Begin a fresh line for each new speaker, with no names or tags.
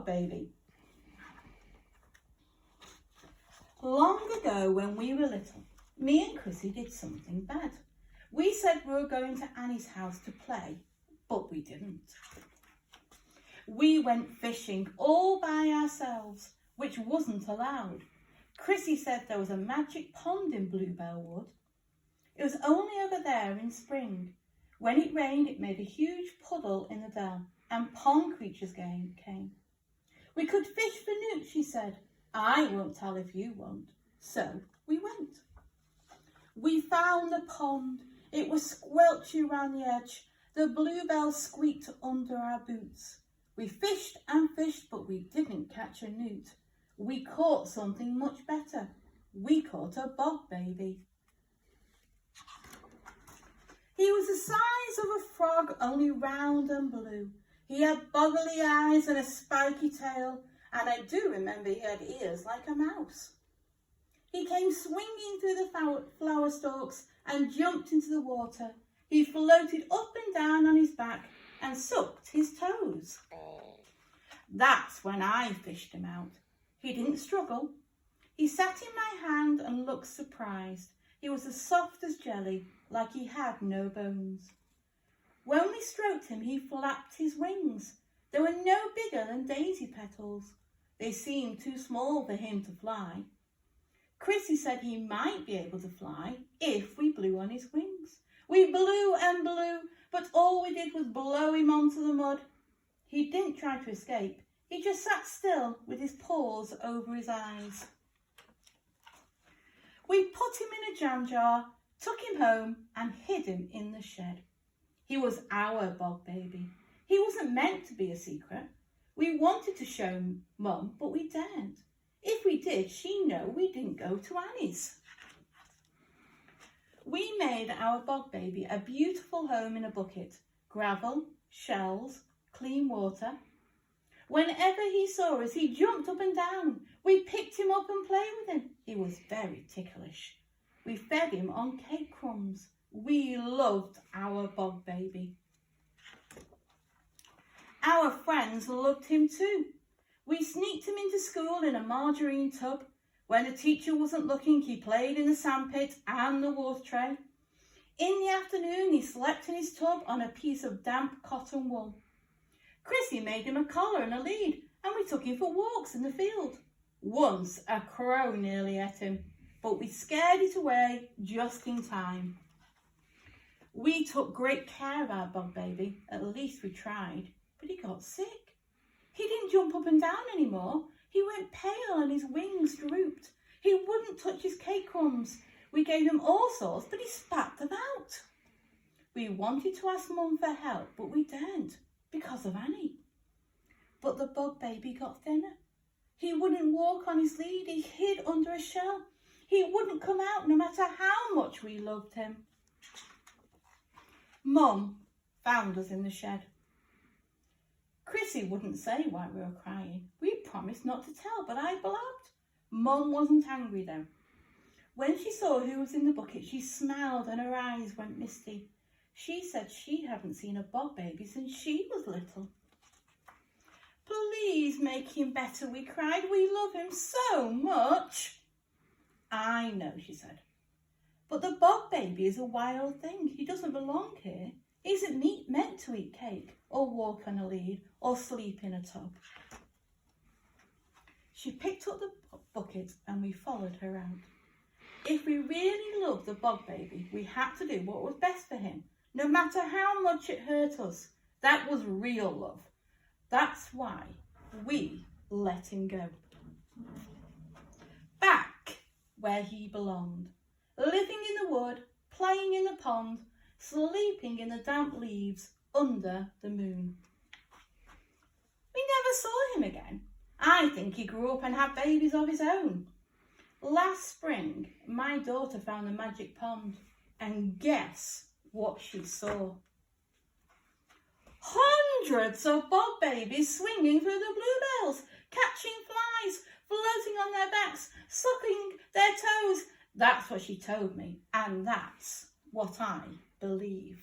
Baby. Long ago when we were little, me and Chrissy did something bad. We said we were going to Annie's house to play, but we didn't. We went fishing all by ourselves, which wasn't allowed. Chrissy said there was a magic pond in Bluebell Wood. It was only over there in spring. When it rained, it made a huge puddle in the dell, and pond creatures came. We could fish for newt, she said. I won't tell if you won't. So we went. We found the pond. It was squelchy round the edge. The bluebell squeaked under our boots. We fished and fished, but we didn't catch a newt. We caught something much better. We caught a bog baby. He was the size of a frog, only round and blue. He had boggly eyes and a spiky tail, and I do remember he had ears like a mouse. He came swinging through the flower stalks and jumped into the water. He floated up and down on his back and sucked his toes. That's when I fished him out. He didn't struggle. He sat in my hand and looked surprised. He was as soft as jelly, like he had no bones. When we stroked him, he flapped his wings. They were no bigger than daisy petals. They seemed too small for him to fly. Chrissy said he might be able to fly if we blew on his wings. We blew and blew, but all we did was blow him onto the mud. He didn't try to escape. He just sat still with his paws over his eyes. We put him in a jam jar, took him home and hid him in the shed. He was our Bog Baby. He wasn't meant to be a secret. We wanted to show Mum, but we daren't. If we did, she'd know we didn't go to Annie's. We made our Bog Baby a beautiful home in a bucket. Gravel, shells, clean water. Whenever he saw us, he jumped up and down. We picked him up and played with him. He was very ticklish. We fed him on cake crumbs. We loved our Bog Baby. Our friends loved him too. We sneaked him into school in a margarine tub. When the teacher wasn't looking, he played in the sandpit and the water tray. In the afternoon, he slept in his tub on a piece of damp cotton wool. Chrissy made him a collar and a lead, and we took him for walks in the field. Once a crow nearly ate him, but we scared it away just in time. We took great care of our Bog Baby, at least we tried, but he got sick. He didn't jump up and down anymore. He went pale and his wings drooped. He wouldn't touch his cake crumbs. We gave him all sorts, but he spat them out. We wanted to ask Mum for help, but we daren't because of Annie. But the Bog Baby got thinner. He wouldn't walk on his lead. He hid under a shell. He wouldn't come out no matter how much we loved him. Mum found us in the shed. Chrissy wouldn't say why we were crying. We promised not to tell, but I blabbed. Mum wasn't angry though. When she saw who was in the bucket, she smiled and her eyes went misty. She said she hadn't seen a Bog Baby since she was little. Please make him better, we cried. We love him so much. I know, she said. But the Bog Baby is a wild thing. He doesn't belong here. He isn't meant to eat cake or walk on a lead or sleep in a tub. She picked up the bucket and we followed her out. If we really loved the Bog Baby, we had to do what was best for him, no matter how much it hurt us. That was real love. That's why we let him go. Back where he belonged, living in the wood, playing in the pond, sleeping in the damp leaves under the moon. We never saw him again. I think he grew up and had babies of his own. Last spring, my daughter found the magic pond, and guess what she saw? Hundreds of Bog Babies swinging through the bluebells, catching flies, floating on their backs, sucking their toes. That's what she told me, and that's what I believe.